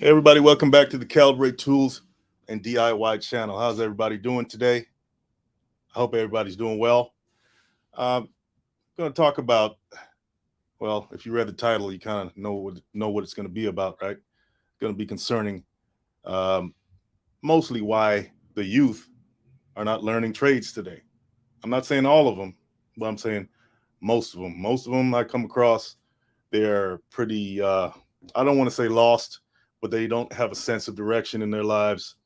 Hey everybody, welcome back to the Calibrate Tools and DIY channel. How's everybody doing today? I hope everybody's doing well. I'm going to talk about, well, if you read the title, you kind of know what it's going to be about, right? Going to be concerning um, mostly why the youth are not learning trades today. I'm not saying all of them, but I'm saying most of them. Most of them I come across, they're pretty, I don't want to say lost, but they don't have a sense of direction in their lives.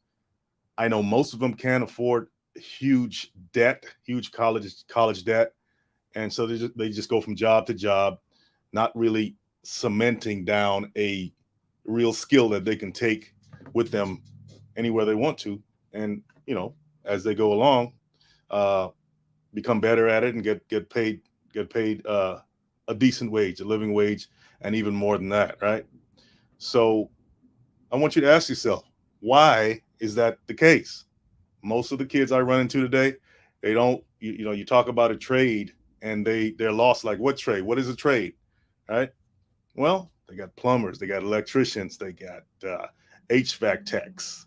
I know most of them can't afford huge debt, huge college debt, and so they just go from job to job, not really cementing down a real skill that they can take with them anywhere they want to, and as they go along, uh, become better at it and get paid a decent wage, a living wage, and even more than that, right? So I want you to ask yourself, why is that the case? Most of the kids I run into today, they don't, you talk about a trade and they're lost. Like, what trade? What is a trade? Right? Well, they got plumbers, they got electricians, they got HVAC techs,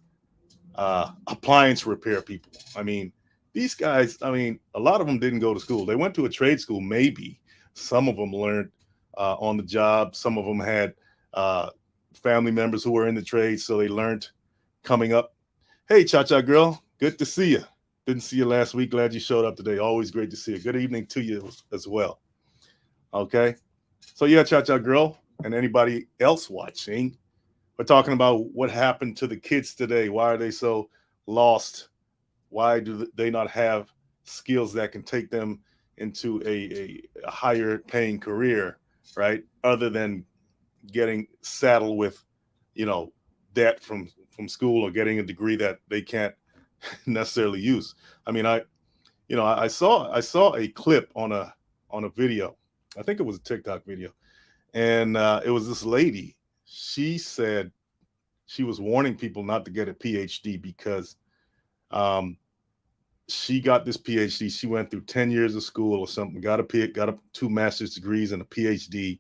appliance repair people. I mean, these guys, I mean, a lot of them didn't go to school. They went to a trade school, maybe. Some of them learned on the job. Some of them had uh, family members who were in the trade, so they learned coming up. Hey, Cha Cha Girl, good to see you. Didn't see you last week. Glad you showed up today. Always great to see you. Good evening to you as well. Okay. So, yeah, Cha Cha Girl, and anybody else watching, we're talking about what happened to the kids today. Why are they so lost? Why do they not have skills that can take them into a higher paying career, right? Other than getting saddled with, you know, debt from school or getting a degree that they can't necessarily use. I mean, I saw a clip on a video. I think it was a TikTok video, and it was this lady. She said she was warning people not to get a PhD because um, she got this PhD. She went through 10 years of school or something, got a two master's degrees and a PhD,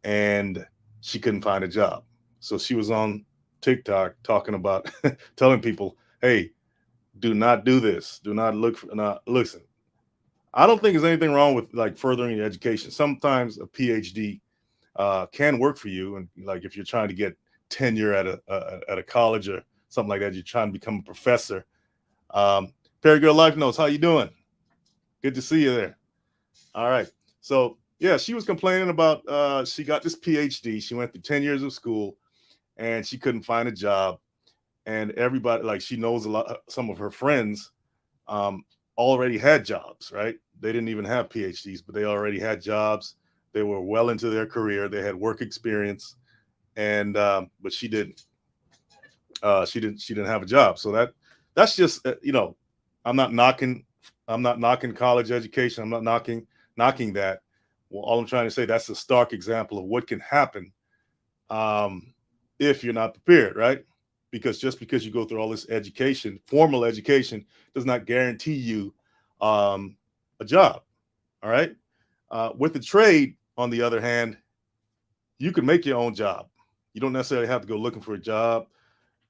and she couldn't find a job. So she was on TikTok talking about telling people, "Hey, do not do this. Do not look for not listen." I don't think there's anything wrong with like furthering your education. Sometimes a PhD can work for you, and like if you're trying to get tenure at a college or something like that, you're trying to become a professor. Perry Girl Life Notes, how you doing? Good to see you there. All right. So yeah, she was complaining about she got this PhD. She went through 10 years of school and she couldn't find a job. And everybody, like she knows a lot, some of her friends um, already had jobs, right? They didn't even have PhDs, but they already had jobs. They were well into their career. They had work experience, and but she didn't. She didn't have a job. So that's just I'm not knocking. I'm not knocking college education. I'm not knocking that. Well, all I'm trying to say, that's a stark example of what can happen um, if you're not prepared, right? Because just because you go through all this education, formal education, does not guarantee you um, a job. All right. With the trade, on the other hand, you can make your own job. You don't necessarily have to go looking for a job.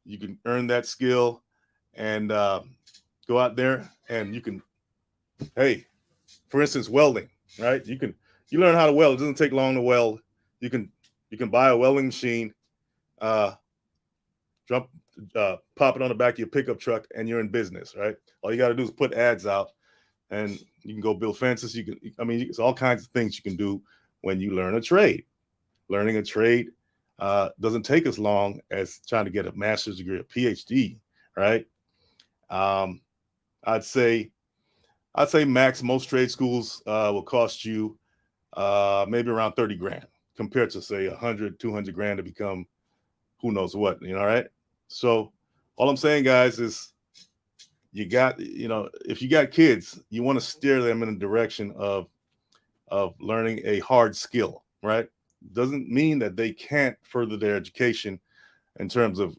You can earn that skill and go out there and you can, hey, for instance, welding, right? You learn how to weld. It doesn't take long to weld. You can you can buy a welding machine, uh, jump, pop it on the back of your pickup truck, and you're in business, right? All you got to do is put ads out, and you can go build fences. You can, I mean, it's all kinds of things you can do when you learn a trade. Learning a trade doesn't take as long as trying to get a master's degree, a PhD, right? Um, I'd say I'd say max most trade schools will cost you maybe around 30 grand compared to say 100, 200 grand to become who knows what, right? So all I'm saying, guys, is if you got kids, you want to steer them in the direction of learning a hard skill, right? Doesn't mean that they can't further their education in terms of,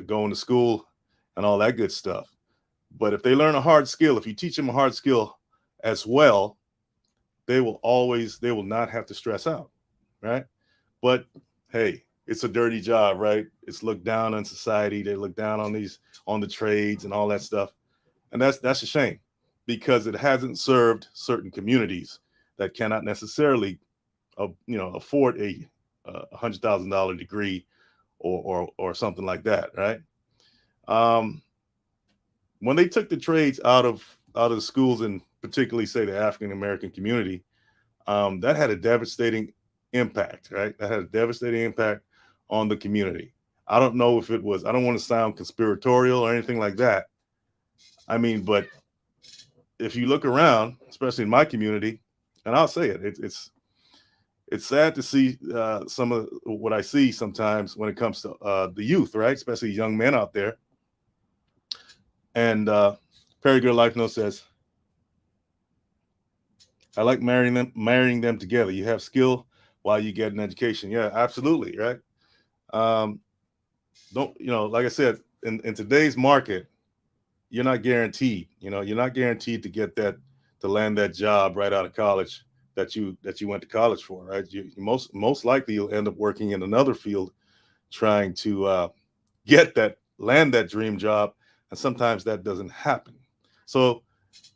going to school and all that good stuff. But if they learn a hard skill, if you teach them a hard skill as well, they will not have to stress out, right? But hey, it's a dirty job, right? It's looked down on society. They look down on the trades and all that stuff. And that's a shame because it hasn't served certain communities that cannot necessarily, afford a $100,000 degree or something like that, right? Um, when they took the trades out of the schools, and particularly say the African American community, that had a devastating impact, right? That had a devastating impact on the community. I don't know if it was. I don't want to sound conspiratorial or anything like that. I mean, but if you look around, especially in my community, and I'll say it, it's sad to see some of what I see sometimes when it comes to the youth, right? Especially young men out there. And Perry Good Life Note says, I like marrying them together. You have skill while you get an education. Yeah, absolutely, right? Um, don't like I said, in today's market, you're not guaranteed. You're not guaranteed to get that to land that job right out of college that you went to college for, right? You most likely you'll end up working in another field trying to get that land that dream job, and sometimes that doesn't happen. So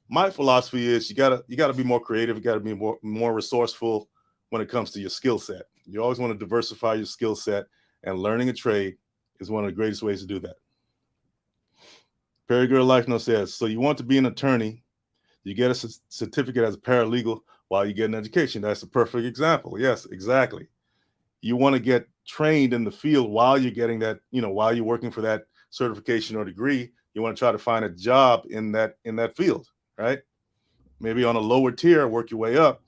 my philosophy is you gotta be more creative. You gotta be more resourceful when it comes to your skill set. You always want to diversify your skill set, and learning a trade is one of the greatest ways to do that. Perry Girl Life Note says, so you want to be an attorney, you get a certificate as a paralegal while you get an education. That's a perfect example. Yes, exactly. You want to get trained in the field while you're getting that, while you're working for that certification or degree. You want to try to find a job in that field, right? Maybe on a lower tier, work your way up.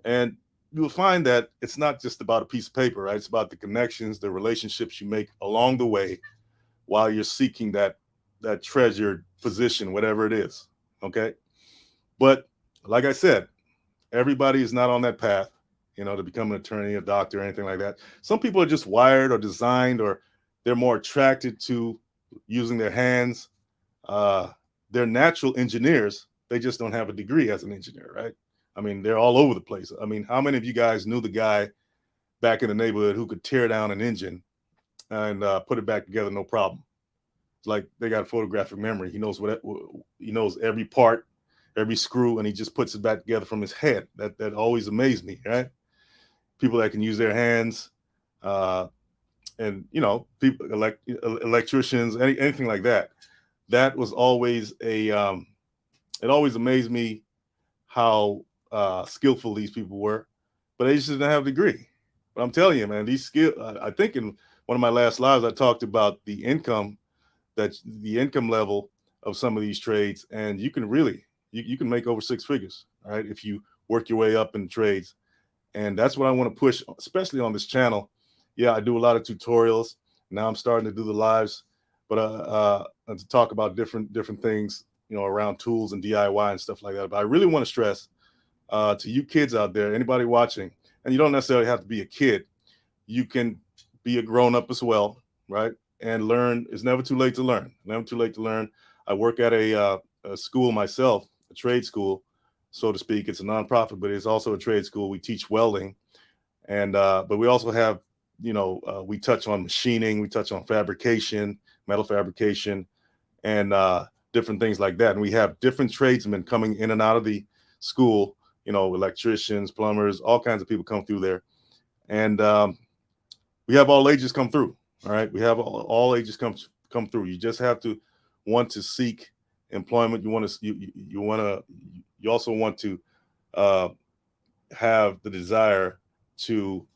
And you'll find that it's not just about a piece of paper, right? It's about the connections, the relationships you make along the way while you're seeking that treasured position, whatever it is. Okay. But like I said, everybody is not on that path, to become an attorney, a doctor, or anything like that. Some people are just wired or designed, or they're more attracted to using their hands. They're natural engineers. They just don't have a degree as an engineer, right? I mean, they're all over the place. I mean, how many of you guys knew the guy back in the neighborhood who could tear down an engine and put it back together, no problem? It's like they got photographic memory. He knows every part, every screw, and he just puts it back together from his head. That always amazed me, right? People that can use their hands, and people electricians, anything like that. That was always it always amazed me how skillful these people were, but they just didn't have a degree. But I'm telling you, man, these skill. I think in one of my last lives, I talked about the income level of some of these trades, and you can really you can make over six figures, all right, if you work your way up in trades. And that's what I want to push, especially on this channel. Yeah, I do a lot of tutorials. Now I'm starting to do the lives, but to talk about different things, around tools and DIY and stuff like that. But I really want to stress to you kids out there, anybody watching, and you don't necessarily have to be a kid. You can be a grown up as well, right? And learn. It's never too late to learn. Never too late to learn. I work at a school myself, a trade school, so to speak. It's a nonprofit, but it's also a trade school. We teach welding, and but we also have, we touch on machining, we touch on fabrication, metal fabrication, and different things like that. And we have different tradesmen coming in and out of the school. Electricians, plumbers, all kinds of people come through there, and we have all ages come through. All right, we have all ages come through. You just have to want to seek employment. You also want to have the desire to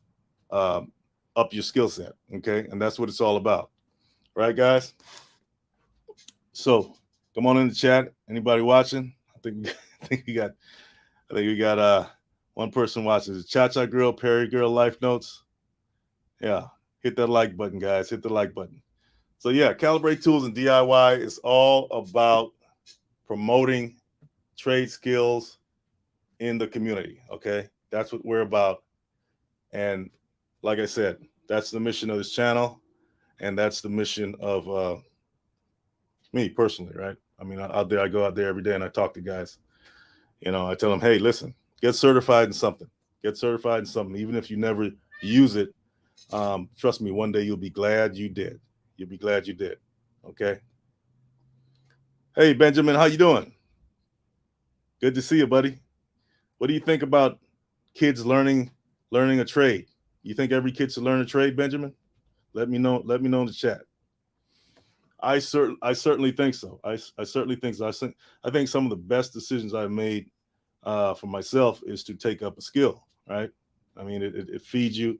up your skill set. Okay, and that's what it's all about, right, guys? So come on in the chat. Anybody watching? I think we got one person watching. Is Cha Cha Girl, Perry Girl, Life Notes? Yeah, hit that like button, guys. Hit the like button. So yeah, Calibrate Tools and DIY is all about promoting trade skills in the community. Okay, that's what we're about. And like I said, that's the mission of this channel, and that's the mission of me personally, right? I mean, I go out there every day and I talk to guys. I tell them, hey, listen, get certified in something. Get certified in something, even if you never use it. Trust me, one day you'll be glad you did. You'll be glad you did. Okay. Hey, Benjamin, how you doing? Good to see you, buddy. What do you think about kids learning a trade? You think every kid should learn a trade, Benjamin? Let me know. Let me know in the chat. I certainly think so. I certainly think so. I think some of the best decisions I've made for myself is to take up a skill. Right. I mean, it feeds you.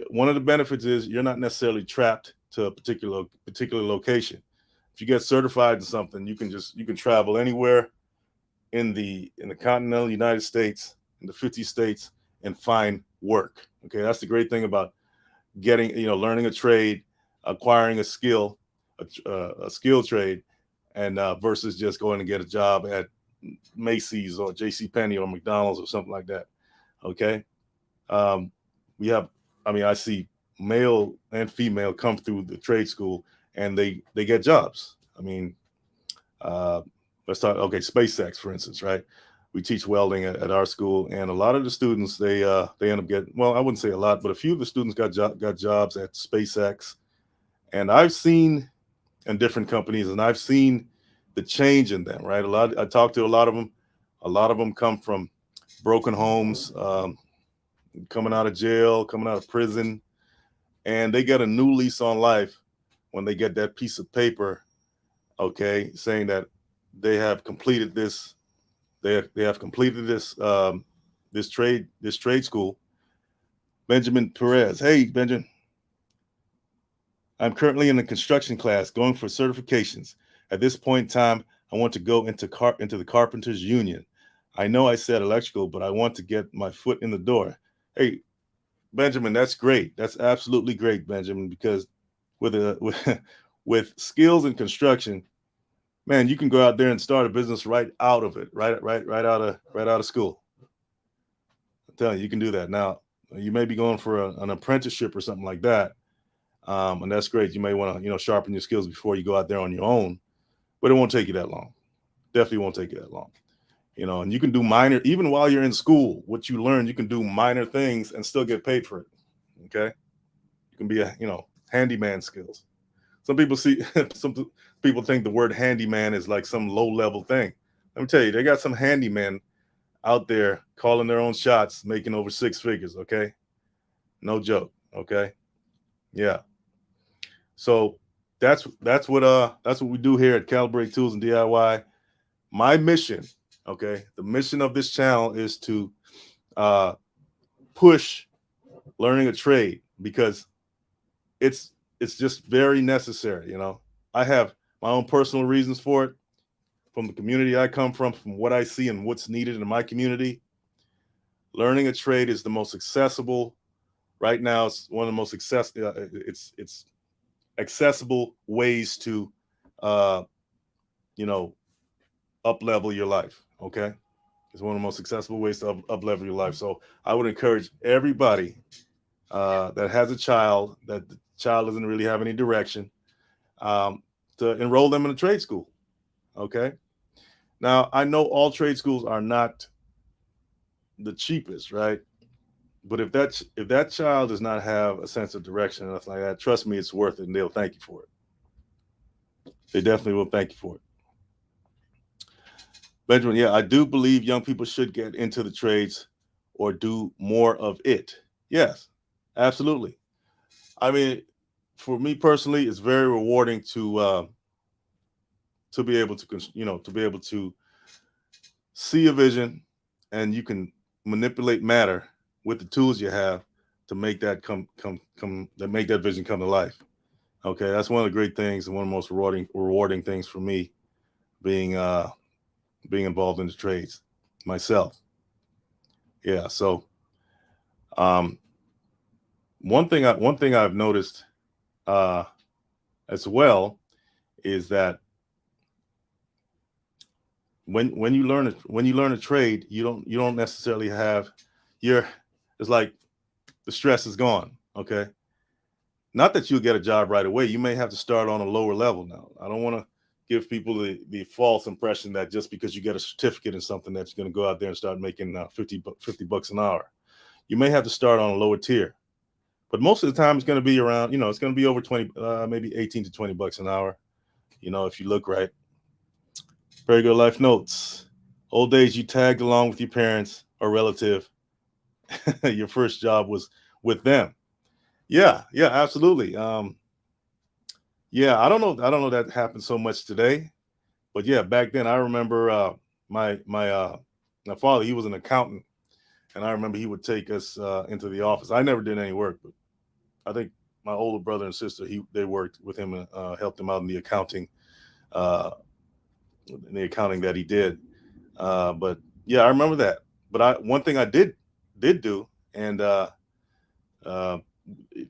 One of the benefits is you're not necessarily trapped to a particular location. If you get certified in something, you can travel anywhere in the continental United States, in the 50 states, and find work. Okay, that's the great thing about learning a trade, acquiring a skill, a skill trade, and versus just going to get a job at Macy's or J.C. Penney or McDonald's or something like that. Okay, um, we have. I mean, I see male and female come through the trade school and they get jobs. I mean, uh, let's talk. Okay, SpaceX, for instance, right? We teach welding at our school, and a lot of the students they end up getting. Well, I wouldn't say a lot, but a few of the students got jobs at SpaceX, and I've seen in different companies, and I've seen the change in them. Right, I talked to a lot of them. A lot of them come from broken homes, coming out of jail, coming out of prison, and they get a new lease on life when they get that piece of paper, okay, saying that they have completed this. They have completed this trade school. Benjamin Perez. Hey, Benjamin. I'm currently in a construction class going for certifications. At this point in time, I want to go into the carpenters union. I know I said electrical, but I want to get my foot in the door. Hey, Benjamin, that's great. That's absolutely great, Benjamin, because with skills in construction, man, you can go out there and start a business right out of it, right out of school. I'm telling you, you can do that. Now, you may be going for an apprenticeship or something like that, and that's great. You may want to sharpen your skills before you go out there on your own, but it won't take you that long. Definitely won't take you that long. And you can do minor, even while you're in school, what you learn, you can do minor things and still get paid for it. Okay. You can be handyman skills. Some people think the word handyman is like some low level thing. Let me tell you, they got some handymen out there calling their own shots, making over six figures. Okay. No joke. Okay. Yeah. So that's what we do here at Calibrate Tools and DIY. My mission, okay, the mission of this channel is to push learning a trade because it's just very necessary. I have my own personal reasons for it, from the community I come from what I see and what's needed in my community. Learning a trade is the most accessible right now. It's one of the most it's accessible ways to up level your life. Okay, it's one of the most accessible ways to up level your life. So I would encourage everybody that has a child, that the child doesn't really have any direction, to enroll them in a trade school. Okay. Now, I know all trade schools are not the cheapest, right? But if that child does not have a sense of direction and nothing like that, trust me, it's worth it, and they'll thank you for it. They definitely will thank you for it. Benjamin, yeah, I do believe young people should get into the trades or do more of it. Yes, absolutely. I mean, for me personally, it's very rewarding to be able to see a vision, and you can manipulate matter with the tools you have to make that make that vision come to life. Okay, that's one of the great things and one of the most rewarding things for me, being involved in the trades myself. Yeah. So one thing I've noticed as well is that when you learn a trade, you don't necessarily have it's like the stress is gone. Okay. Not that you'll get a job right away. You may have to start on a lower level. Now, I don't want to give people the false impression that just because you get a certificate in something that you're going to go out there and start making $50 an hour. You may have to start on a lower tier, But most of the time, it's going to be around, it's going to be over 20, maybe 18 to 20 bucks an hour, if you look right. Very good life notes. Old days, you tagged along with your parents or relative. Your first job was with them. Yeah, yeah, absolutely. Yeah, I don't know that happens so much today, but yeah, back then I remember my father, he was an accountant, and I remember he would take us into the office. I never did any work, but I think my older brother and sister, they worked with him and helped him out uh, in the accounting that he did. But yeah, I remember that. But I one thing I did do, and uh,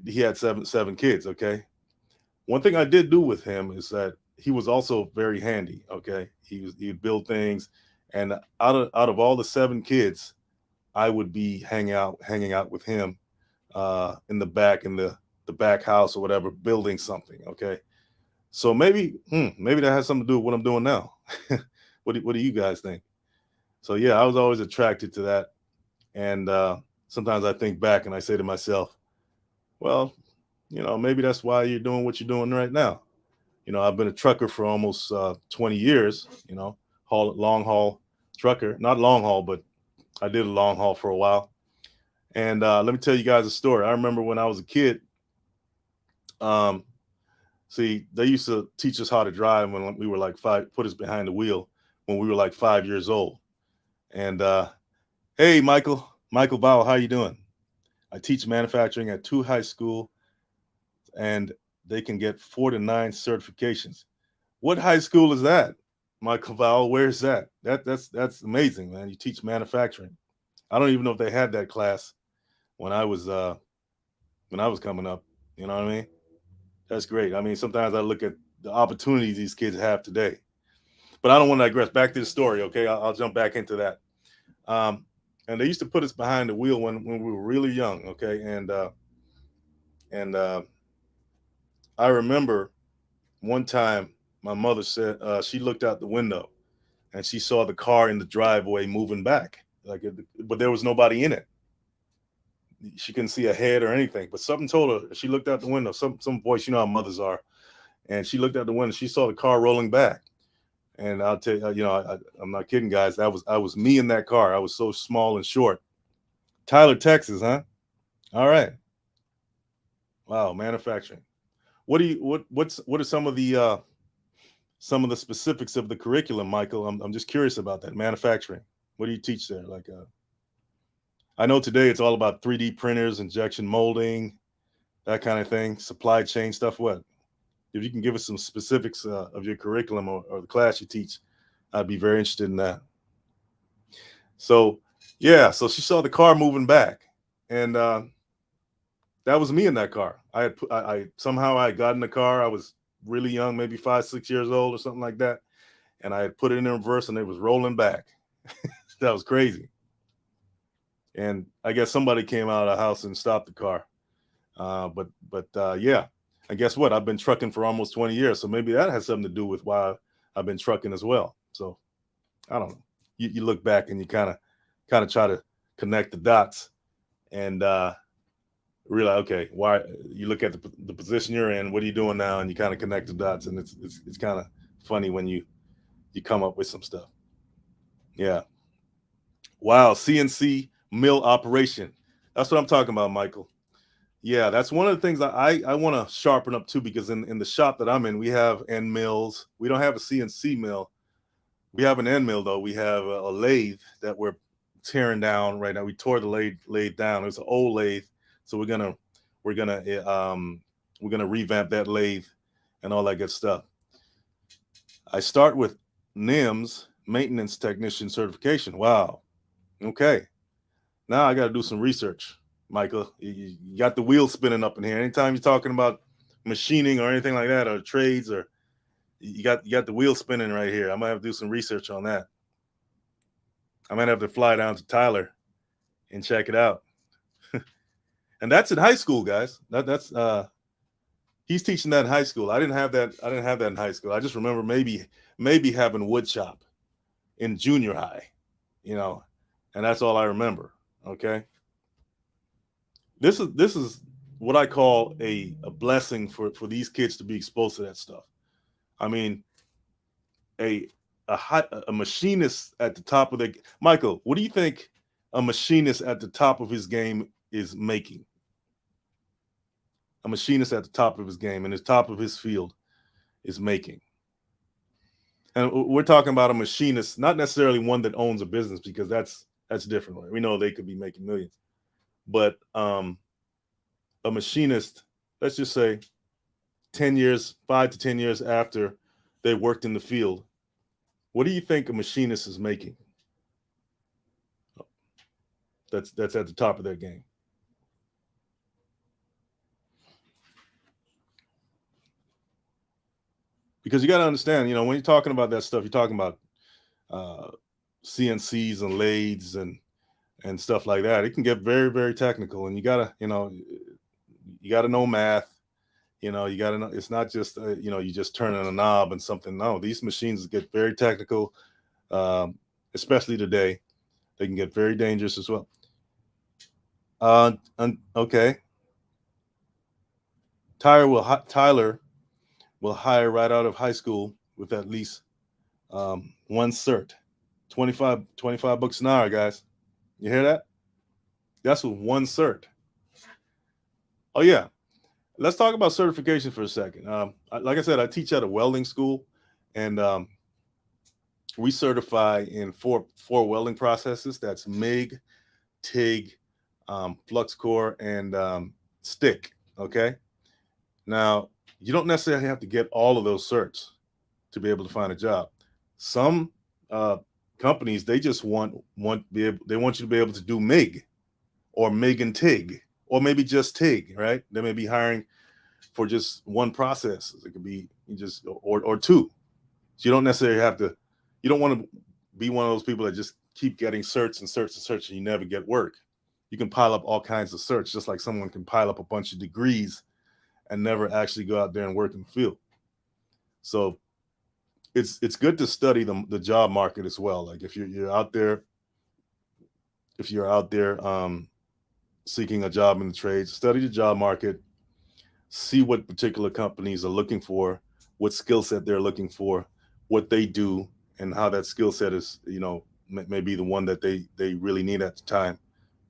he had seven kids. Okay, one thing I did do with him is that he was also very handy. Okay, he'd build things, and out of all the seven kids, I would be hanging out with him in the back in the back house or whatever, building something. Okay, so maybe that has something to do with what I'm doing now. What do you guys think? So yeah, I was always attracted to that, and sometimes I think back and I say to myself, well, maybe that's why you're doing what you're doing right now. I've been a trucker for almost 20 years. Long haul trucker, not long haul, but I did a long haul for a while. And let me tell you guys a story. I remember when I was a kid. Um, See, they used to teach us how to drive when we were like five, put us behind the wheel when we were like 5 years old. And hey, Michael Bauer, how you doing? I teach manufacturing at two high school, and they can get 4 to 9 certifications. What high school is that, Michael Bauer? Where's that? That's amazing, man. You teach manufacturing. I don't even know if they had that class when I was uh, when I was coming up. You know what I mean? That's great. I mean, sometimes I look at the opportunities these kids have today. But I don't want to digress. Back to the story, okay? I'll jump back into that. Um, and they used to put us behind the wheel when we were really young, okay? And I remember one time my mother said she looked out the window and she saw the car in the driveway moving back, but there was nobody in it. She couldn't see a head or anything, but something told her. She looked out the window. Some voice, you know how mothers are, and she looked out the window. She saw the car rolling back. And I'll tell you, I'm not kidding, guys. I was me in that car. I was so small and short. Tyler, Texas, huh? All right. Wow, manufacturing. What are some of the specifics of the curriculum, Michael? I'm just curious about that manufacturing. What do you teach there? I know today it's all about 3D printers, injection molding, that kind of thing, supply chain stuff. What if you can give us some specifics of your curriculum or the class you teach? I'd be very interested in that. So yeah, so she saw the car moving back, and that was me in that car. I somehow I got in the car. I was really young, maybe 5, 6 years old or something like that, and I had put it in reverse, and it was rolling back. That was crazy. And I guess somebody came out of the house and stopped the car. But yeah, and guess what? I've been trucking for almost 20 years, so maybe that has something to do with why I've been trucking as well. So I don't know. You look back and you kind of try to connect the dots and realize, okay, why you look at the position you're in, what are you doing now, and you kind of connect the dots, and it's kind of funny when you come up with some stuff. Yeah. Wow. CNC mill operation. That's what I'm talking about, Michael. Yeah, that's one of the things that I want to sharpen up too, because in the shop that I'm in, we have end mills. We don't have a CNC mill. We have an end mill though. We have a lathe that we're tearing down right now. We tore the lathe down. It's an old lathe, so we're gonna revamp that lathe and all that good stuff. I start with NIMS maintenance technician certification. Wow. Okay. Now I got to do some research, Michael. You got the wheel spinning up in here. Anytime you're talking about machining or anything like that, or trades, or you got the wheel spinning right here. I might have to do some research on that. I might have to fly down to Tyler and check it out. And that's in high school, guys. That's he's teaching that in high school. I didn't have that. I didn't have that in high school. I just remember maybe having wood shop in junior high, you know, and that's all I remember. Okay. This is what I call a blessing for these kids to be exposed to that stuff. I mean, a a machinist at the top of their Michael, what do you think a machinist at the top of his game is making? A machinist at the top of his game and his top of his field is making. And we're talking about a machinist, not necessarily one that owns a business, because that's different. We know they could be making millions, but a machinist, let's just say 10 years, 5 to 10 years after they worked in the field, what do you think a machinist is making? That's at the top of their game. Because you got to understand, when you're talking about that stuff, you're talking about CNCs and lathes and stuff like that. It can get very, very technical, and you gotta know math. You gotta know. It's not just you just turning a knob and something. No, these machines get very technical, especially today. They can get very dangerous as well. Okay. Tyler will hire right out of high school with at least one cert. 25 bucks an hour, guys. You hear that? That's with one cert. Oh yeah. Let's talk about certification for a second. Like I said, I teach at a welding school, and we certify in four welding processes. That's MIG, TIG, flux core, and stick. Okay. Now, you don't necessarily have to get all of those certs to be able to find a job. Some companies, they just want you to be able to do MIG or MIG and TIG, or maybe just TIG, right? They may be hiring for just one process. It could be just or two. So you don't necessarily have to. You don't want to be one of those people that just keep getting certs and certs and certs and you never get work. You can pile up all kinds of certs, just like someone can pile up a bunch of degrees and never actually go out there and work in the field. So it's good to study the job market as well. Like if you're out there, seeking a job in the trades, study the job market, see what particular companies are looking for, what skill set they're looking for, what they do, and how that skill set is, may be the one that they really need at the time.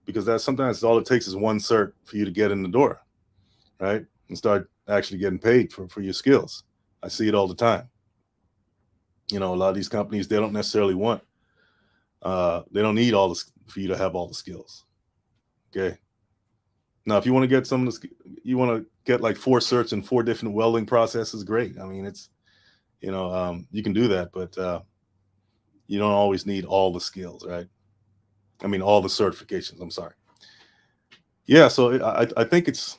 Because that sometimes all it takes is one cert for you to get in the door, right? And start actually getting paid for your skills. I see it all the time. A lot of these companies, they don't necessarily want, they don't need for you to have all the skills. Okay. Now, if you want to get you want to get like 4 certs and 4 different welding processes, great. I mean, it's, you can do that, but you don't always need all the skills, right? I mean, all the certifications. I'm sorry. Yeah. So I think it's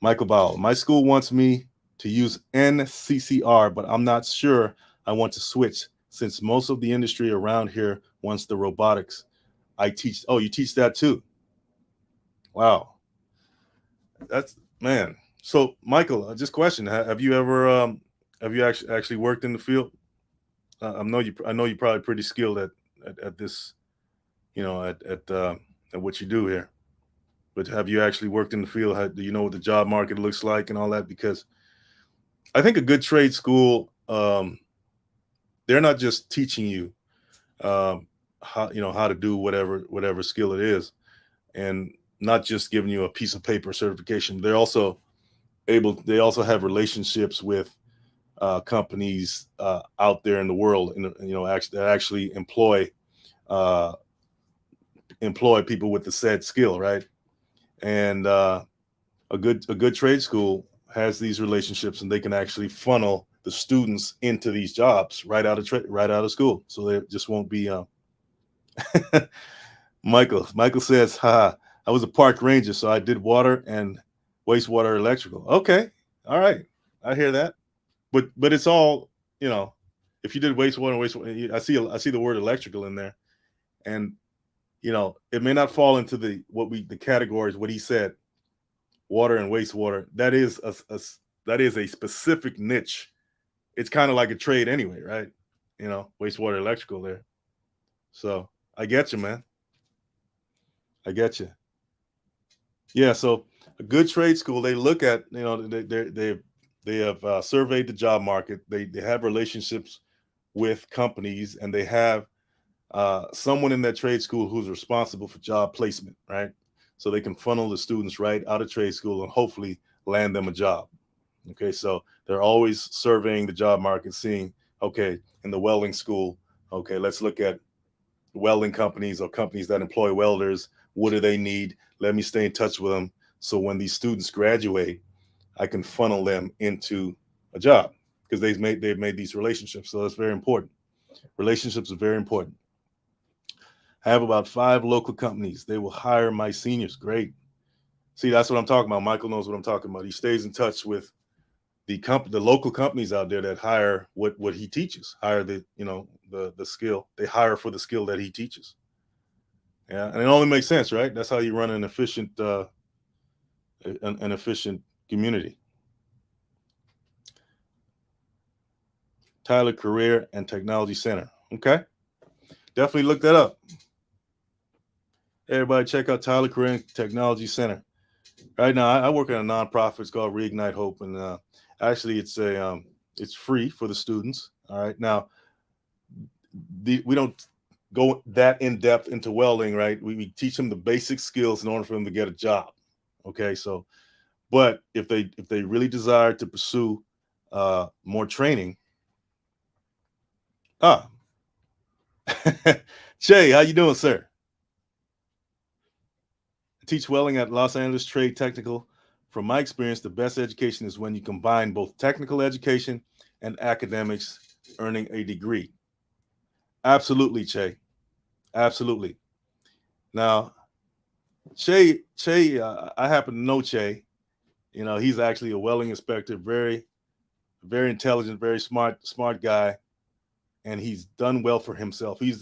Michael Bowell. My school wants me to use NCCR, but I'm not sure I want to switch since most of the industry around here wants the robotics. I teach. Oh, you teach that too? Wow. That's, man. So Michael, just question: have you ever have you actually worked in the field? I know you're probably pretty skilled at this, at what you do here. But have you actually worked in the field? Do you know what the job market looks like and all that? Because I think a good trade school, they're not just teaching you how to do whatever skill it is, and not just giving you a piece of paper certification. They also have relationships with companies out there in the world, and actually uh, employ people with the said skill, right? And a good trade school has these relationships, and they can actually funnel the students into these jobs right out of school, so there just won't be. Michael says, "Ha! I was a park ranger, so I did water and wastewater electrical." Okay, all right, I hear that, but it's all, if you did wastewater, I see the word electrical in there, and it may not fall into the categories what he said, water and wastewater. That is a specific niche. It's kind of like a trade anyway, right? Wastewater electrical there. So I get you, man. I get you. Yeah, so a good trade school, they look at, they have surveyed the job market. They have relationships with companies, and they have someone in that trade school who's responsible for job placement, right? So they can funnel the students right out of trade school and hopefully land them a job. Okay, so they're always surveying the job market, seeing, okay, in the welding school, okay, let's look at welding companies or companies that employ welders. What do they need? Let me stay in touch with them. So when these students graduate, I can funnel them into a job because they've made these relationships. So that's very important. Relationships are very important. I have about 5 local companies. They will hire my seniors. Great. See, that's what I'm talking about. Michael knows what I'm talking about. He stays in touch with the local companies out there that hire what he teaches. Hire the skill. They hire for the skill that he teaches. Yeah, and it only makes sense, right? That's how you run an efficient community. Tyler Career and Technology Center. Okay, definitely look that up. Everybody, check out Tyler Career and Technology Center. Right now, I work at a nonprofit. It's called Reignite Hope, and actually, it's free for the students. All right, now we don't go that in depth into welding, right? We teach them the basic skills in order for them to get a job. Okay, so but if they really desire to pursue more training, ah, Shay, how you doing, sir? I teach welding at Los Angeles Trade Technical. From my experience, the best education is when you combine both technical education and academics, earning a degree. Absolutely, Che. Absolutely. Now, Che, I happen to know Che. He's actually a welding inspector, very, very intelligent, very smart guy, and he's done well for himself. He is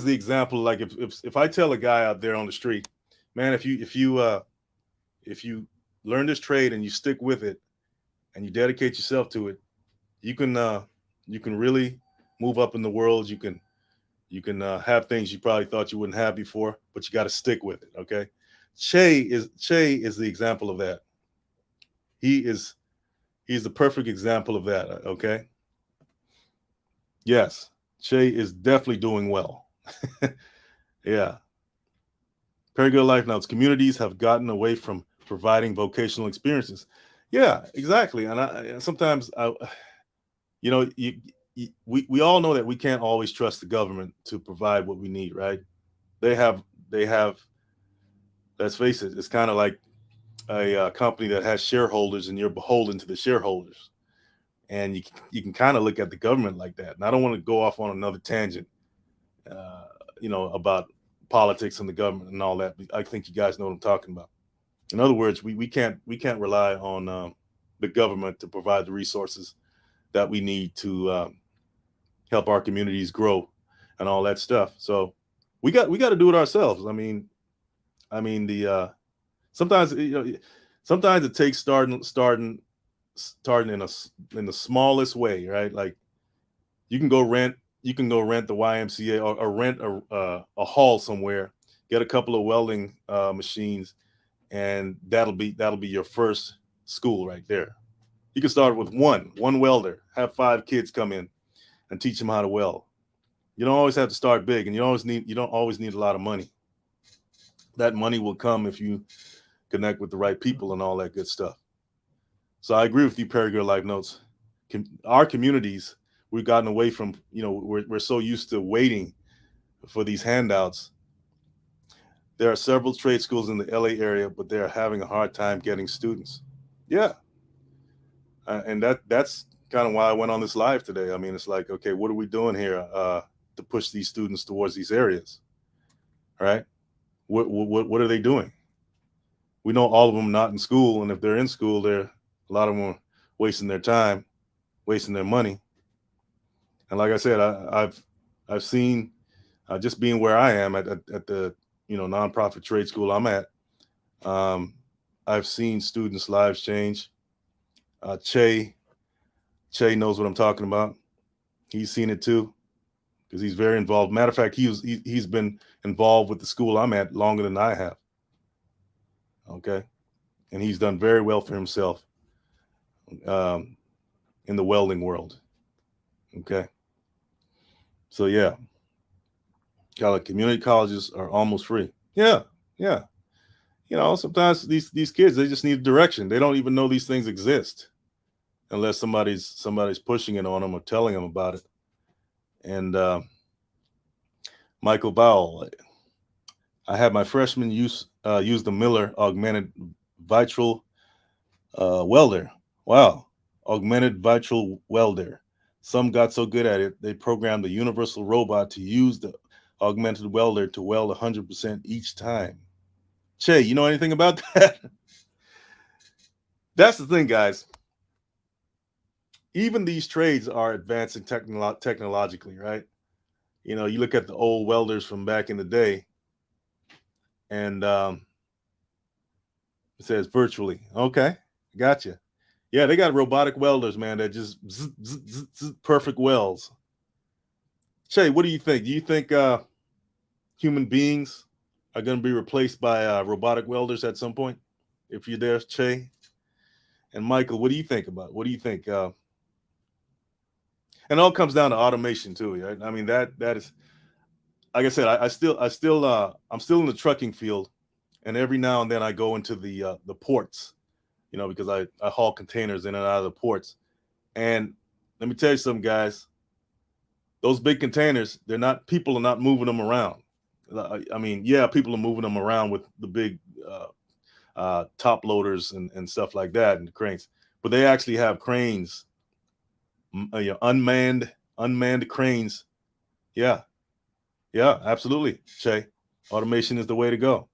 the example. Like if I tell a guy out there on the street, man, if you learn this trade and you stick with it and you dedicate yourself to it, you can you can really move up in the world. You can have things you probably thought you wouldn't have before, but you got to stick with it. Okay, Che is the example of that. He is he's the perfect example of that. Okay, yes, Che is definitely doing well. Yeah, very good life notes. Communities have gotten away from providing vocational experiences. Yeah, exactly. And sometimes we all know that we can't always trust the government to provide what we need, right? They have. Let's face it. It's kind of like a company that has shareholders, and you're beholden to the shareholders. And you can kind of look at the government like that. And I don't want to go off on another tangent, uh, about politics and the government and all that. I think you guys know what I'm talking about. In other words, we can't rely on the government to provide the resources that we need to help our communities grow and all that stuff. So we got to do it ourselves. I mean sometimes sometimes it takes starting in the smallest way, right? Like you can go rent the YMCA, or rent a hall somewhere, get a couple of welding machines, and that'll be your first school right there. You can start with one welder, have 5 kids come in and teach them how to weld. You don't always have to start big, and you don't always need a lot of money. That money will come if you connect with the right people and all that good stuff. So I agree with you, Perry Good Life Notes. Our communities, we've gotten away from, we're so used to waiting for these handouts. There are several trade schools in the LA area, but they are having a hard time getting students. Yeah, and that's kind of why I went on this live today. I mean, it's like, okay, what are we doing here to push these students towards these areas, right? What are they doing? We know all of them not in school, and if they're in school, a lot of them are wasting their time, wasting their money. And like I said, I've seen, just being where I am at the nonprofit trade school I'm at. Um, I've seen students' lives change. Che knows what I'm talking about. He's seen it too because he's very involved. Matter of fact, he's been involved with the school I'm at longer than I have. Okay. And he's done very well for himself um, in the welding world. Okay. So, yeah, community colleges are almost free. Yeah. Yeah. Sometimes these kids, they just need direction. They don't even know these things exist unless somebody's pushing it on them or telling them about it. And Michael Bowell, I had my freshman use the Miller augmented vitral welder. Wow, augmented vitral welder. Some got so good at it they programmed the universal robot to use the augmented welder to weld 100% each time. Che, you know anything about that? That's the thing, guys. Even these trades are advancing technologically, right? You look at the old welders from back in the day, and it says virtually. Okay, gotcha. Yeah, they got robotic welders, man, that just perfect welds. Che, what do you think? Do you think human beings are going to be replaced by robotic welders at some point? If you're there, Che and Michael, what do you think about it? What do you think? And it all comes down to automation too. Right? I mean that is, like I said, I'm still in the trucking field, and every now and then I go into the ports, because I haul containers in and out of the ports. And let me tell you something, guys. Those big containers, people are not moving them around. I mean, yeah, people are moving them around with the big top loaders and stuff like that and cranes, but they actually have cranes, unmanned cranes. Yeah, yeah, absolutely, Shay. Automation is the way to go.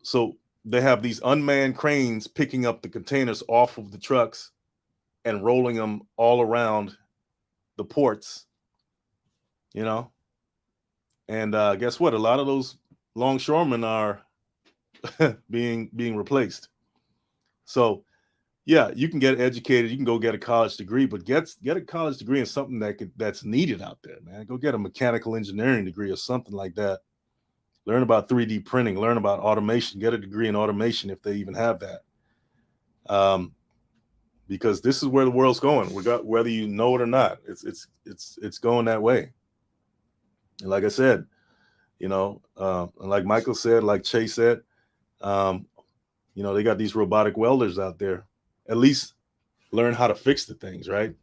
So they have these unmanned cranes picking up the containers off of the trucks and rolling them all around the ports, you know. And guess what? A lot of those longshoremen are being replaced. So yeah, you can get educated, you can go get a college degree, but get a college degree in something that's needed out there, man. Go get a mechanical engineering degree or something like that. Learn about 3D printing, learn about automation, get a degree in automation if they even have that. Because this is where the world's going. Whether you know it or not, it's going that way. And like I said, and like Michael said, like Chase said, um, they got these robotic welders out there. At least learn how to fix the things, right?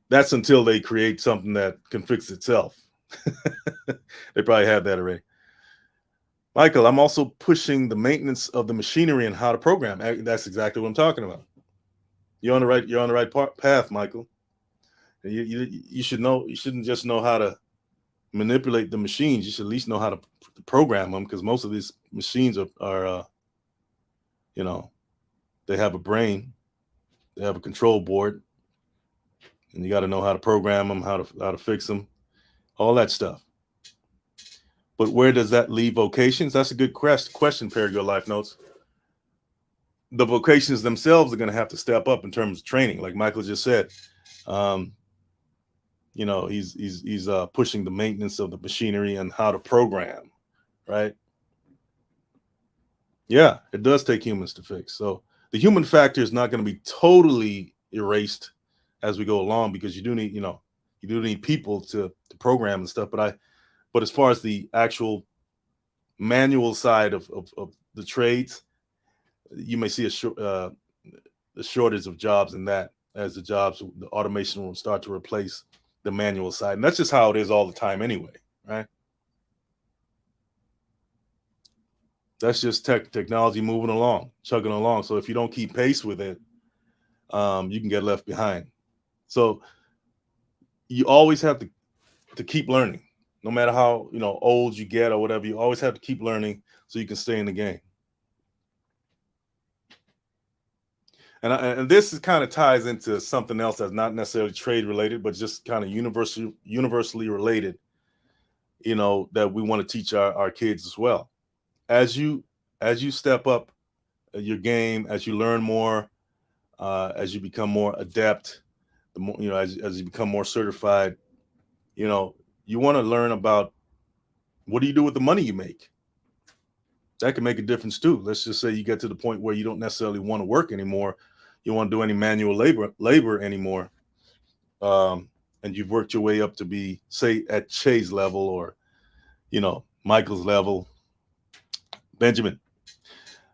That's until they create something that can fix itself. They probably have that already. Michael, I'm also pushing the maintenance of the machinery and how to program. That's exactly what I'm talking about. You're on the right path, Michael. You should know. You shouldn't just know how to manipulate the machines. You should at least know how to program them, because most of these machines are you know, they have a brain, they have a control board, and you got to know how to program them, how to fix them, all that stuff. But where does that leave vocations? That's a good question, Parago Life Notes. The vocations themselves are going to have to step up in terms of training, like Michael just said. Um, he's pushing the maintenance of the machinery and how to program, right? Yeah, it does take humans to fix. So the human factor is not going to be totally erased as we go along, because you do need people to program and stuff. But as far as the actual manual side of the trades, you may see the shortage of jobs in that, as the automation will start to replace the manual side. And that's just how it is all the time anyway, right? That's just technology moving along, chugging along. So if you don't keep pace with it, you can get left behind. So you always have to keep learning, no matter how old you get or whatever. You always have to keep learning so you can stay in the game. And this kind of ties into something else that's not necessarily trade related, but just kind of universally related. That we want to teach our kids as well. As you step up your game, as you learn more, as you become more adept, the more as you become more certified, you want to learn about, what do you do with the money you make? That can make a difference too. Let's just say you get to the point where you don't necessarily want to work anymore. You want to do any manual labor anymore. And you've worked your way up to be, say, at Shay's level or, Michael's level. Benjamin,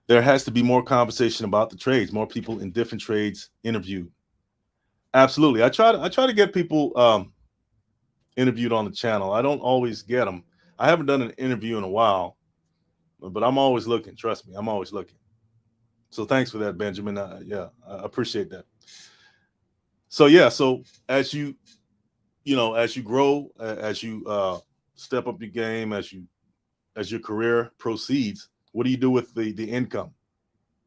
there has to be more conversation about the trades, more people in different trades interviewed. Absolutely. I try to get people interviewed on the channel. I don't always get them. I haven't done an interview in a while, but I'm always looking. Trust me, I'm always looking. So thanks for that, Benjamin. Yeah, I appreciate that. So yeah, so as as you grow, as you step up your game, as your career proceeds, what do you do with the income?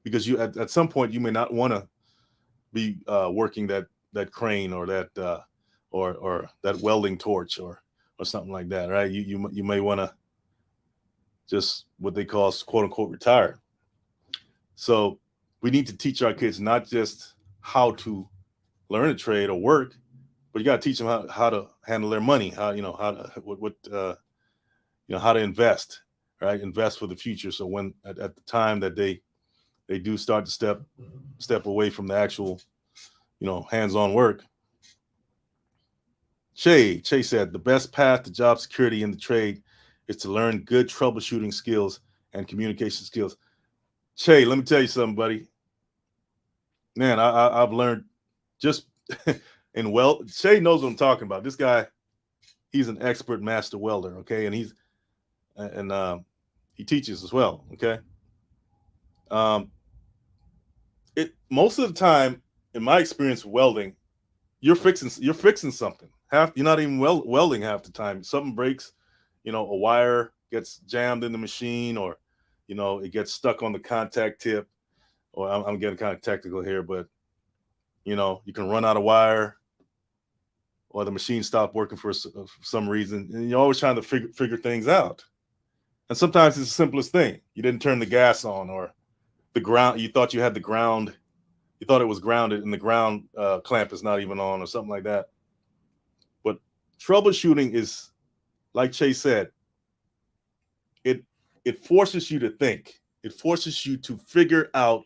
Because you at some point you may not want to be working that crane or that or that welding torch or something like that, right? You may want to just what they call quote unquote retire. So we need to teach our kids not just how to learn a trade or work, but you got to teach them how to handle their money, how to how to invest, right? Invest for the future. So when at the time that they do start to step away from the actual hands-on work. Che said the best path to job security in the trade is to learn good troubleshooting skills and communication skills. Che, let me tell you something, buddy. Man, I've learned just in Che knows what I'm talking about. This guy, he's an expert master welder, okay, and he teaches as well, okay. Um, it most of the time, in my experience welding, you're fixing something. You're not even welding half the time. Something breaks, a wire gets jammed in the machine, or it gets stuck on the contact tip. Or I'm getting kind of technical here, but you can run out of wire, or the machine stopped working for some reason, and you're always trying to figure things out. And sometimes it's the simplest thing. You didn't turn the gas on, or the ground. You thought you had the ground. You thought it was grounded, and the ground clamp is not even on, or something like that. But troubleshooting is, like Chase said, it forces you to think. It forces you to figure out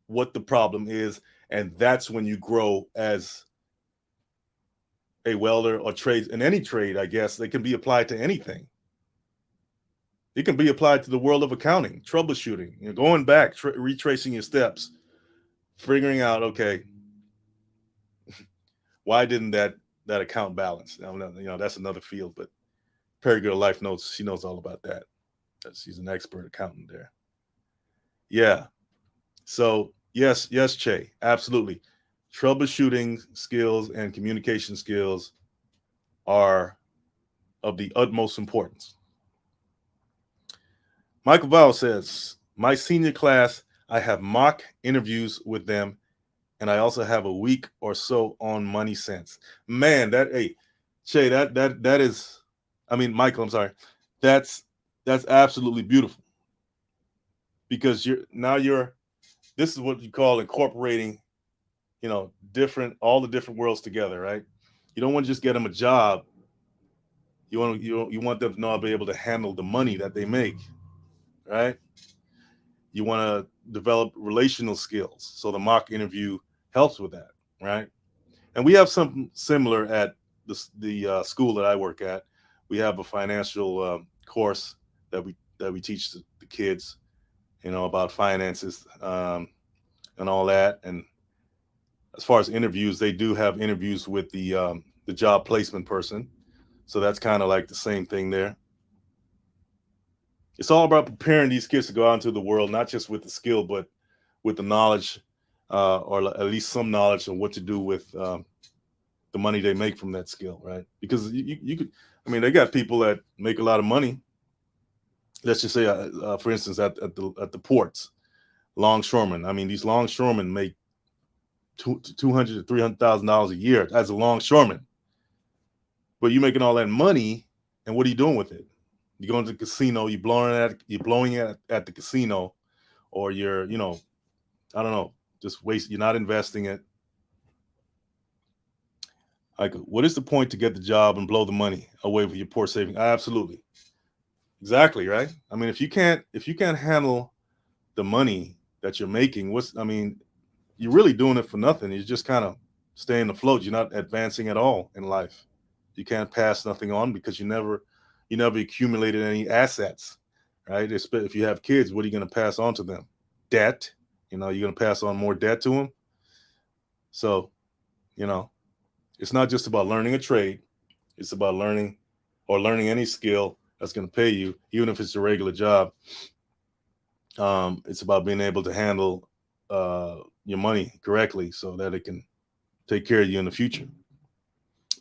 what the problem is, and that's when you grow as a welder or trades in any trade. I guess they can be applied to anything. It can be applied to the world of accounting, troubleshooting, going back, retracing your steps, figuring out, okay, why didn't that account balance? That's another field, but Perry Girl Life knows, she knows all about that. She's an expert accountant there. Yeah. So yes, Che, absolutely. Troubleshooting skills and communication skills are of the utmost importance. Michael Val says, my senior class, I have mock interviews with them, and I also have a week or so on money sense. Man, Che, that is, I mean, Michael, I'm sorry. That's absolutely beautiful, because this is what you call incorporating, all the different worlds together, right? You don't want to just get them a job. You want them to not be able to handle the money that they make, right? You want to develop relational skills. So the mock interview helps with that, right? And we have something similar at the school that I work at. We have a financial course that we teach the kids, about finances, and all that. And as far as interviews, they do have interviews with the job placement person. So that's kind of like the same thing there. It's all about preparing these kids to go out into the world, not just with the skill, but with the knowledge, or at least some knowledge of what to do with the money they make from that skill, right? Because you could, I mean, they got people that make a lot of money. Let's just say, for instance, at the ports, longshoremen. I mean, these longshoremen make $200,000 to $300,000 a year as a longshoreman. But you're making all that money, and what are you doing with it? You're going to the casino, you're blowing it at the casino, or you're, I don't know, just waste. You're not investing it. Like, what is the point to get the job and blow the money away with your poor saving? Absolutely. Exactly, right? I mean, if you can't handle the money that you're making, you're really doing it for nothing. You're just kind of staying afloat. You're not advancing at all in life. You can't pass nothing on because you never accumulated any assets, right? If you have kids, what are you going to pass on to them? Debt. You're going to pass on more debt to them. So, you know, it's not just about learning a trade. It's about learning any skill that's going to pay you, even if it's a regular job. It's about being able to handle your money correctly so that it can take care of you in the future.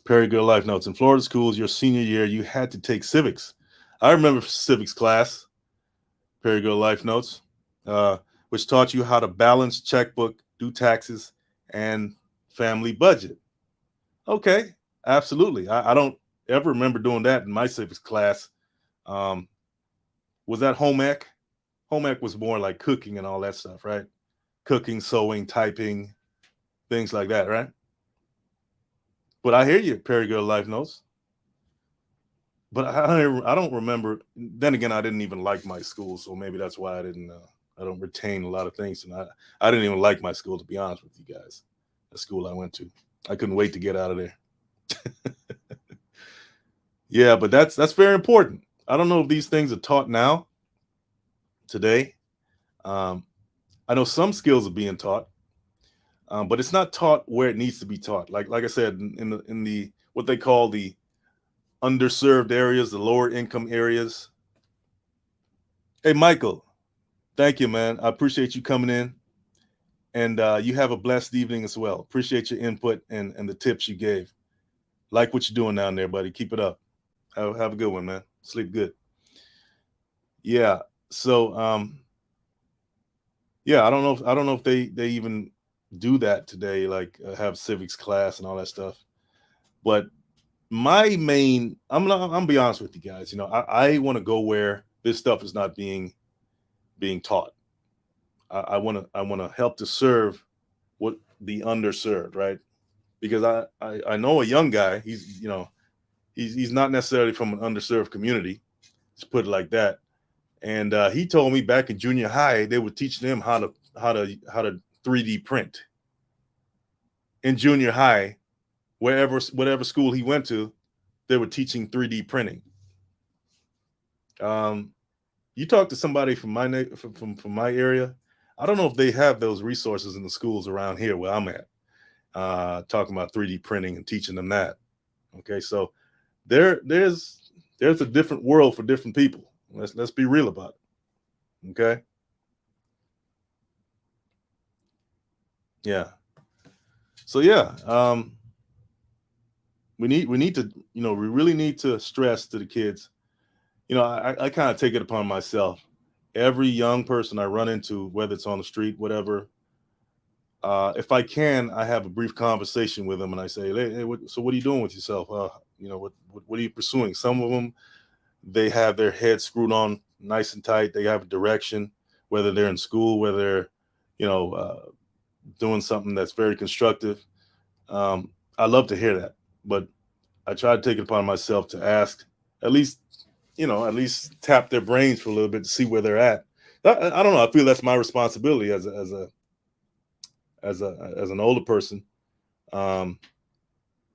Perry Good Life Notes. In Florida schools, your senior year, you had to take civics. I remember civics class, Perry Good Life Notes, uh, which taught you how to balance checkbook, do taxes, and family budget. Okay, absolutely. I don't ever remember doing that in my civics class. Um, was that home ec? Home ec was more like cooking and all that stuff, right? Cooking, sewing, typing, things like that, right? But I hear you, Perry Good Life Notes. But I don't remember. Then again, I didn't even like my school, so maybe that's why I didn't. I don't retain a lot of things, and I didn't even like my school, to be honest with you guys. The school I went to, I couldn't wait to get out of there. Yeah, but that's very important. I don't know if these things are taught now today. Um, I know some skills are being taught, but it's not taught where it needs to be taught. Like I said, in the what they call the underserved areas, the lower income areas. Hey, Michael, thank you, man. I appreciate you coming in, and you have a blessed evening as well. Appreciate your input and the tips you gave. Like what you're doing down there, buddy. Keep it up. Have a good one, man. Sleep good. Yeah. So, yeah, I don't know if they even do that today, like have civics class and all that stuff. But I'm gonna be honest with you guys. I want to go where this stuff is not being taught. I want to help to serve what the underserved, right? Because I know a young guy. He's not necessarily from an underserved community. Let's put it like that. And he told me back in junior high they were teaching him how to 3D print in junior high. Whatever school he went to, they were teaching 3D printing. Um, you talk to somebody from my area. I don't know if they have those resources in the schools around here where I'm at. Talking about 3D printing and teaching them that. Okay, so there's a different world for different people. Let's be real about it. Okay, yeah. So yeah, we need to we really need to stress to the kids. I kind of take it upon myself. Every young person I run into, whether it's on the street, whatever, if I can, I have a brief conversation with them, and I say, "Hey, so what are you doing with yourself? What are you pursuing?" Some of them, they have their head screwed on nice and tight. They have a direction, whether they're in school, whether they're, you know, doing something that's very constructive. I love to hear that, but I try to take it upon myself to ask, at least, at least tap their brains for a little bit to see where they're at. I don't know. I feel that's my responsibility as an older person, um,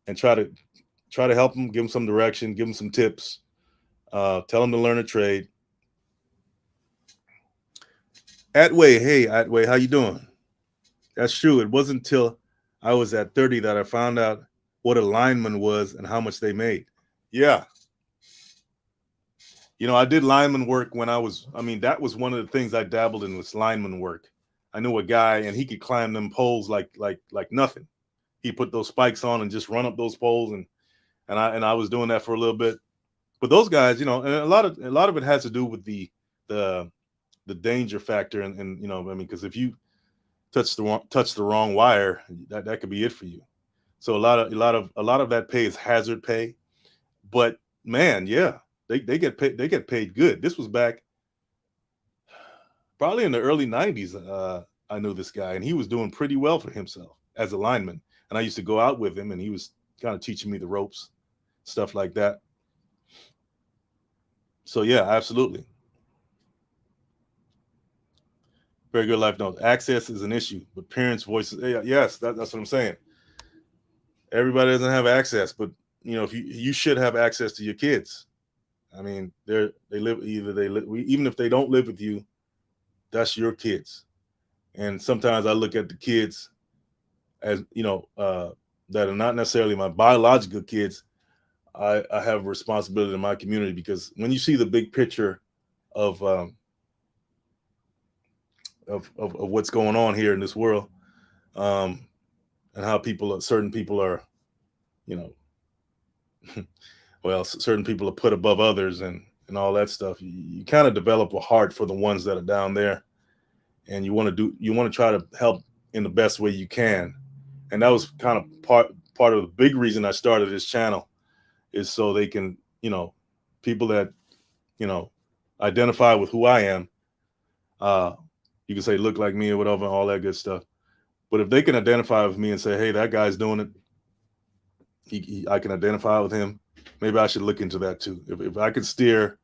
and try to help them, give them some direction, give them some tips, tell them to learn a trade. Atway, hey Atway, how you doing? That's true. It wasn't until I was at 30 that I found out what a lineman was and how much they made. Yeah, I did lineman work when that was one of the things I dabbled in, was lineman work. I knew a guy and he could climb them poles like nothing. He put those spikes on and just run up those poles, and I was doing that for a little bit. But those guys, and a lot of it has to do with the the danger factor, and because if you touch the wrong wire, that could be it for you. So a lot of that pay is hazard pay. But man, yeah, they get paid good. This was back probably in the early '90s. I knew this guy, and he was doing pretty well for himself as a lineman. And I used to go out with him, and he was kind of teaching me the ropes, stuff like that. So yeah, absolutely. Very good life note. Access is an issue, but parents' voices. Yeah, yes, that's what I'm saying. Everybody doesn't have access, but if you should have access to your kids. I mean, they live either they live even if they don't live with you, that's your kids. And sometimes I look at the kids as that are not necessarily my biological kids. I have a responsibility in my community, because when you see the big picture of of what's going on here in this world, um, and how certain people are, you know, well, certain people are put above others, and all that stuff. You kind of develop a heart for the ones that are down there, and you want to try to help in the best way you can. And that was kind of part of the big reason I started this channel, is so they can, people that, you know, identify with who I am. Uh, you can say look like me or whatever, all that good stuff. But if they can identify with me and say, hey, that guy's doing it, I can identify with him. Maybe I should look into that too. If I could steer,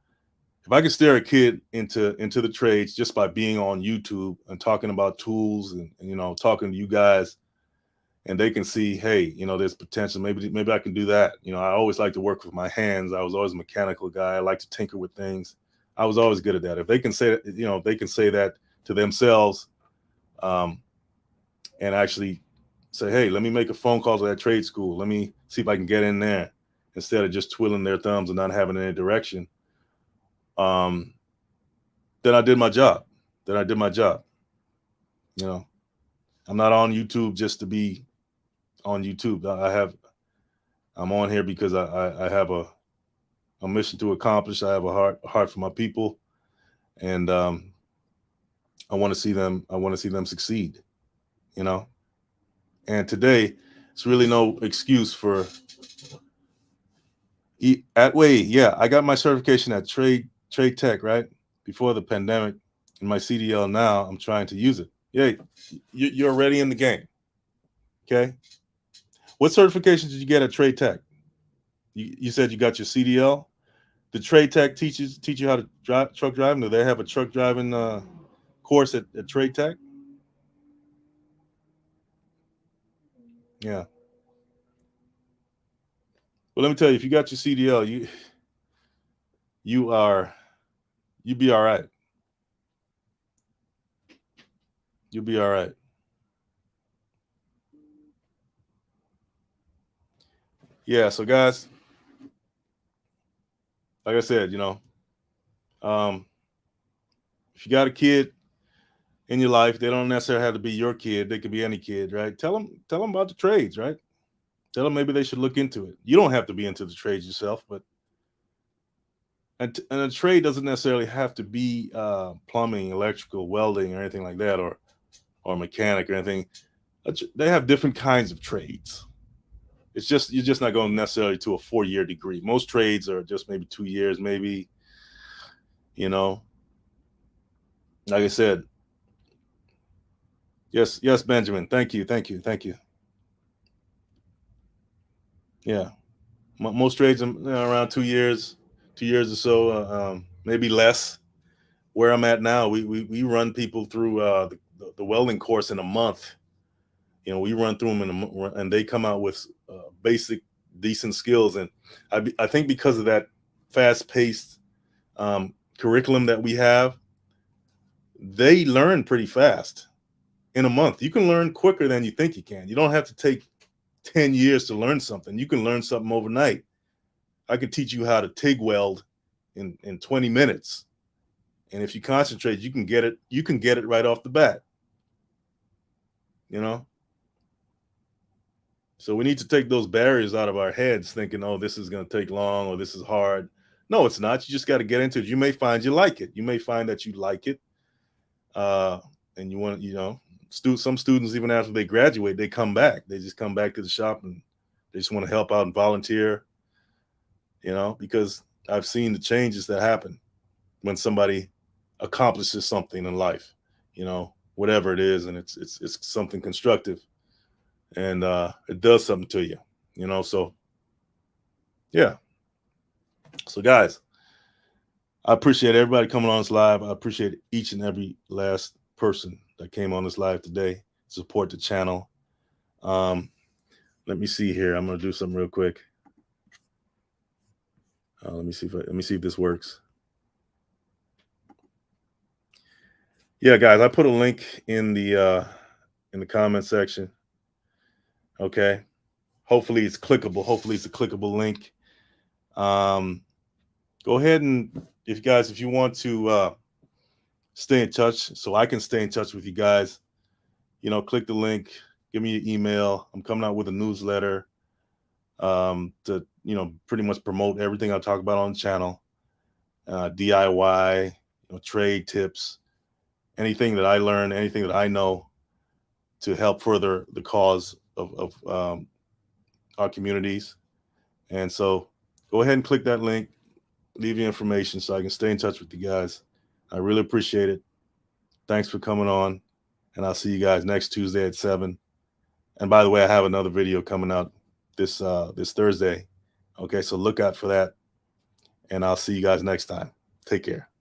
if I could steer a kid into the trades just by being on YouTube and talking about tools, and talking to you guys, and they can see, hey, there's potential. Maybe I can do that. I always like to work with my hands. I was always a mechanical guy. I like to tinker with things. I was always good at that. If they can say, they can say that to themselves, um, and actually say, hey, let me make a phone call to that trade school. Let me see if I can get in there, instead of just twiddling their thumbs and not having any direction. Um, then I did my job. Then I did my job. I'm not on YouTube just to be on YouTube. I'm on here because I have a mission to accomplish. I have a heart for my people, and I want to see them succeed. You know, and today it's really no excuse for at Wade. Yeah, I got my certification at Trade Tech right before the pandemic, and my CDL now. I'm trying to use it. Yeah, you're already in the game. Okay, what certification did you get at Trade Tech? You said you got your CDL. The Trade Tech teach you how to drive truck driving? Do they have a truck driving course at Trade Tech? Yeah. Well, let me tell you, if you got your CDL, you are you be all right. You'll be all right. Yeah. So guys, like I said, um, if you got a kid in your life, they don't necessarily have to be your kid. They could be any kid, right? Tell them about the trades, right? Tell them maybe they should look into it. You don't have to be into the trades yourself, but and a trade doesn't necessarily have to be plumbing, electrical, welding, or anything like that, or mechanic or anything. They have different kinds of trades. It's just you're just not going necessarily to a 4-year degree. Most trades are just maybe 2 years, maybe. You know, like I said, yes, Benjamin. Thank you, thank you, thank you. Yeah, most trades are around 2 years, 2 years or so, maybe less. Where I'm at now, we run people through the welding course in a month. We run through them and they come out with basic, decent skills. And I think because of that fast paced curriculum that we have, they learn pretty fast in a month. You can learn quicker than you think you can. You don't have to take 10 years to learn something. You can learn something overnight. I could teach you how to TIG weld in 20 minutes. And if you concentrate, you can get it right off the bat. You know? So we need to take those barriers out of our heads, thinking, oh, this is going to take long or this is hard. No, it's not. You just got to get into it. You may find you like it. You may find that you like it. And you want, some students, even after they graduate, they come back. They just come back to the shop and they just want to help out and volunteer, because I've seen the changes that happen when somebody accomplishes something in life, whatever it is. And it's something constructive, and it does something to you, so yeah. So guys, I appreciate everybody coming on this live. I appreciate each and every last person that came on this live today. Support the channel. Let me see here. I'm gonna do something real quick. Let me see if this works. Yeah, guys, I put a link in the comment section. Okay. Hopefully it's clickable. Hopefully it's a clickable link. Go ahead and if you want to stay in touch, so I can stay in touch with you guys, click the link, give me your email. I'm coming out with a newsletter to pretty much promote everything I talk about on the channel, DIY, trade tips, anything that I learn, anything that I know to help further the cause of our communities. And so go ahead and click that link, leave your information so I can stay in touch with you guys. I really appreciate it. Thanks for coming on, and I'll see you guys next Tuesday at 7. And by the way, I have another video coming out this Thursday. Okay, so look out for that, and I'll see you guys next time. Take care.